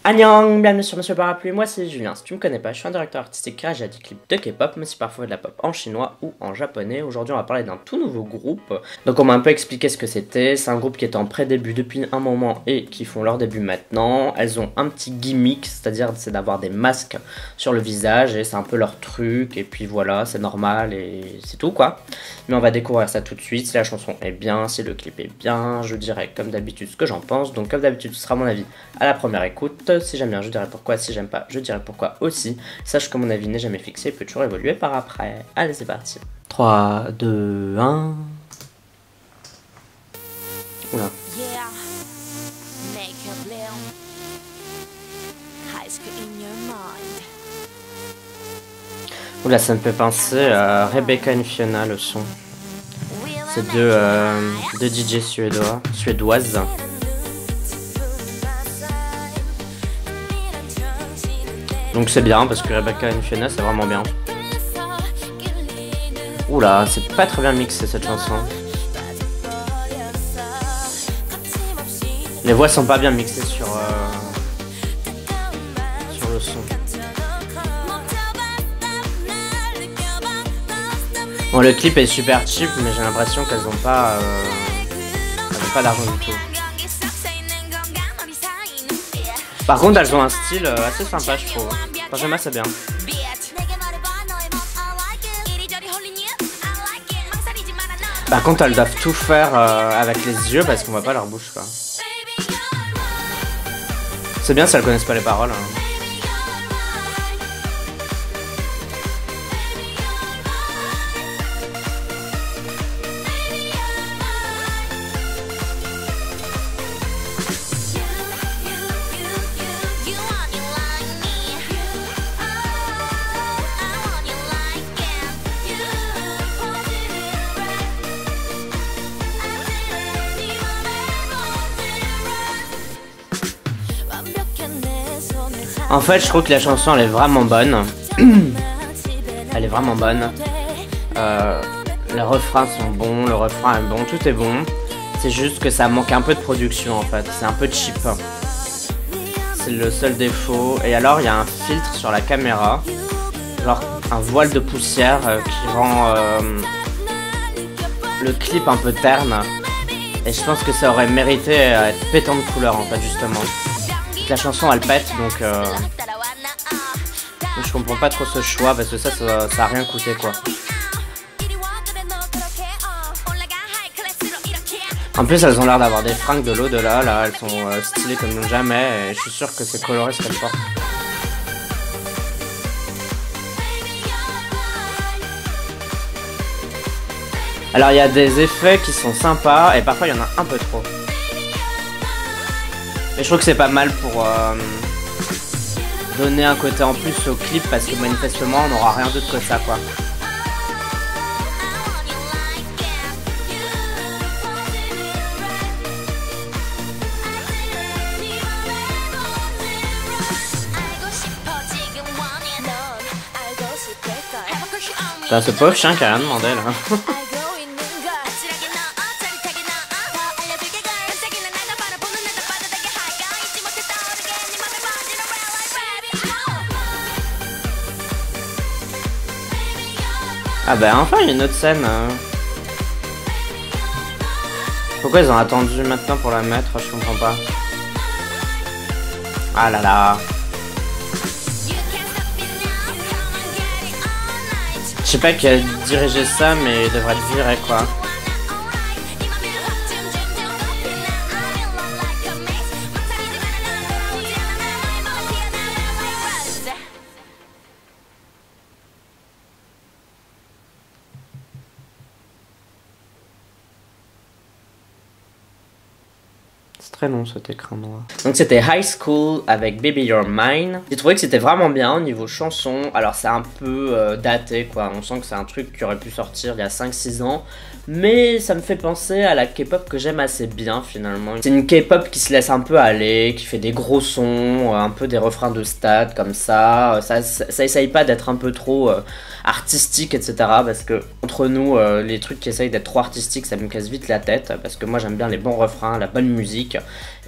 Annyeong, bienvenue sur Monsieur Parapluie, moi c'est Julien. Si tu me connais pas, je suis un directeur artistique qui réalise des clips de K-pop, mais aussi parfois de la pop en chinois ou en japonais. Aujourd'hui on va parler d'un tout nouveau groupe. Donc on m'a un peu expliqué ce que c'était. C'est un groupe qui est en pré-début depuis un moment et qui font leur début maintenant. Elles ont un petit gimmick, c'est-à-dire c'est d'avoir des masques sur le visage et c'est un peu leur truc. Et puis voilà, c'est normal et c'est tout quoi. Mais on va découvrir ça tout de suite. Si la chanson est bien, si le clip est bien, je dirai comme d'habitude ce que j'en pense. Donc comme d'habitude ce sera mon avis à la première écoute. Si j'aime bien, je dirai pourquoi. Si j'aime pas, je dirai pourquoi aussi. Sache que mon avis n'est jamais fixé et peut toujours évoluer par après. Allez, c'est parti. 3, 2, 1. Oula. Oula, ça me fait penser à Rebecca et Fiona, le son. C'est deux DJ suédoises. Donc c'est bien parce que Rebecca et Fiona c'est vraiment bien. Oula, c'est pas très bien mixé cette chanson. Les voix sont pas bien mixées sur le son. Bon, le clip est super cheap, mais j'ai l'impression qu'elles ont pas d'argent du tout. Par contre, elles ont un style assez sympa, je trouve. Enfin, j'aime assez bien. Par contre, elles doivent tout faire avec les yeux parce qu'on voit pas leur bouche, quoi. C'est bien si elles connaissent pas les paroles. Hein. En fait, je trouve que la chanson, elle est vraiment bonne. Elle est vraiment bonne. Les refrains sont bons, le refrain est bon, tout est bon. C'est juste que ça manque un peu de production, en fait. C'est un peu cheap. C'est le seul défaut. Et alors, il y a un filtre sur la caméra. Genre, un voile de poussière qui rend le clip un peu terne. Et je pense que ça aurait mérité à être pétant de couleur, en fait, justement. La chanson elle pète donc je comprends pas trop ce choix parce que ça a rien coûté quoi. En plus elles ont l'air d'avoir des fringues de l'au-delà là, elles sont stylées comme jamais et je suis sûr que c'est coloré ce qu'elles portent. Alors il y a des effets qui sont sympas et parfois il y en a un peu trop. Et je trouve que c'est pas mal pour donner un côté en plus au clip parce que manifestement on n'aura rien d'autre que ça quoi. Putain, ce pauvre chien qui a rien demandé là. Ah bah enfin il y a une autre scène. Pourquoi ils ont attendu maintenant pour la mettre? Je comprends pas. Ah là là. Je sais pas qui a dirigé ça mais il devrait être viré quoi. C'est très long cet écran noir. Donc c'était High School avec Baby You're Mine. J'ai trouvé que c'était vraiment bien au niveau chanson. Alors c'est un peu daté quoi. On sent que c'est un truc qui aurait pu sortir il y a 5-6 ans. Mais ça me fait penser à la K-pop que j'aime assez bien finalement. C'est une K-pop qui se laisse un peu aller, qui fait des gros sons, un peu des refrains de stade comme ça. Ça essaye pas d'être un peu trop artistique etc. Parce que entre nous les trucs qui essayent d'être trop artistiques ça me casse vite la tête. Parce que moi j'aime bien les bons refrains, la bonne musique.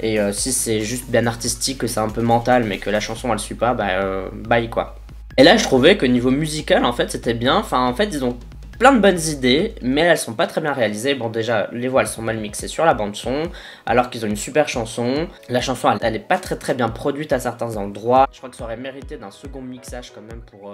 Et si c'est juste bien artistique, que c'est un peu mental, mais que la chanson elle suit pas, bye quoi. Et là je trouvais que niveau musical en fait c'était bien, enfin en fait ils ont plein de bonnes idées, mais elles sont pas très bien réalisées. Bon déjà, les voix elles sont mal mixées sur la bande son, alors qu'ils ont une super chanson. La chanson elle est pas très bien produite à certains endroits. Je crois que ça aurait mérité d'un second mixage quand même pour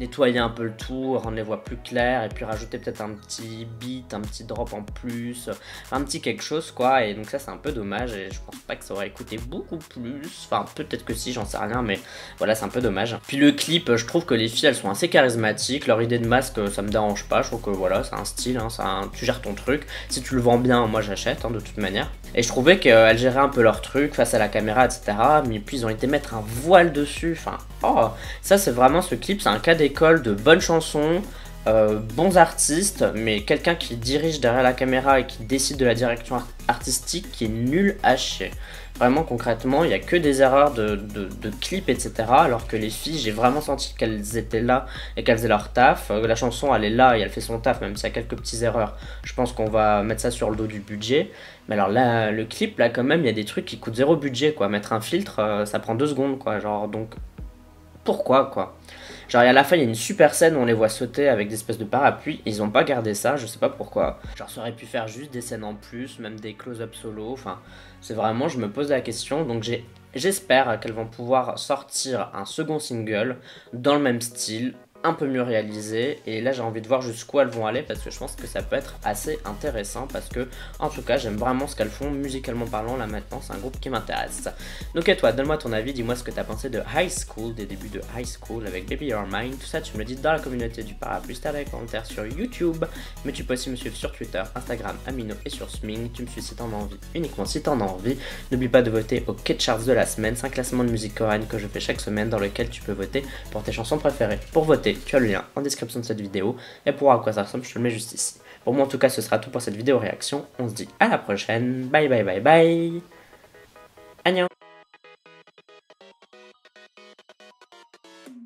nettoyer un peu le tout, rendre les voix plus claires, et puis rajouter peut-être un petit beat, un petit drop en plus, un petit quelque chose quoi. Et donc ça c'est un peu dommage, et je pense pas que ça aurait coûté beaucoup plus. Enfin peut-être que si, j'en sais rien, mais voilà c'est un peu dommage. Puis le clip, je trouve que les filles elles sont assez charismatiques, leur idée de masque ça me dérange pas. Je trouve que voilà, c'est un style, hein, tu gères ton truc. Si tu le vends bien, moi j'achète, hein, de toute manière. Et je trouvais qu'elles géraient un peu leur truc face à la caméra, etc. Mais puis ils ont été mettre un voile dessus. Enfin, oh, ça c'est vraiment ce clip, c'est un cas d'école de bonnes chansons, bons artistes, mais quelqu'un qui dirige derrière la caméra et qui décide de la direction artistique qui est nul à chier. Vraiment concrètement, il n'y a que des erreurs de clips, etc. Alors que les filles, j'ai vraiment senti qu'elles étaient là et qu'elles faisaient leur taf. La chanson, elle est là et elle fait son taf, même s'il y a quelques petites erreurs. Je pense qu'on va mettre ça sur le dos du budget. Mais alors là, le clip, là quand même, il y a des trucs qui coûtent zéro budget, quoi. Mettre un filtre, ça prend 2 secondes, quoi. Genre, donc, pourquoi, quoi? Genre à la fin il y a une super scène où on les voit sauter avec des espèces de parapluies, ils ont pas gardé ça, je sais pas pourquoi. Genre ça aurait pu faire juste des scènes en plus, même des close-up solo, enfin c'est vraiment, je me pose la question, donc j'espère qu'elles vont pouvoir sortir un second single dans le même style, un peu mieux réalisé, et là j'ai envie de voir jusqu'où elles vont aller parce que je pense que ça peut être assez intéressant parce que en tout cas j'aime vraiment ce qu'elles font musicalement parlant. Là maintenant c'est un groupe qui m'intéresse. Donc et toi, donne-moi ton avis, dis-moi ce que t'as pensé de High School, des débuts de High School avec Baby You're Mine, tout ça tu me le dis dans la communauté du Parapluie Star dans les commentaires sur YouTube, mais tu peux aussi me suivre sur Twitter, Instagram, Amino et sur Sming. Tu me suis si t'en as envie, uniquement si t'en as envie. N'oublie pas de voter au K-Charts de la semaine, c'est un classement de musique coréenne que je fais chaque semaine dans lequel tu peux voter pour tes chansons préférées. Pour voter, tu as le lien en description de cette vidéo, et pour voir à quoi ça ressemble, je te le mets juste ici. Pour moi en tout cas ce sera tout pour cette vidéo réaction, on se dit à la prochaine, bye bye bye bye, Annyeong.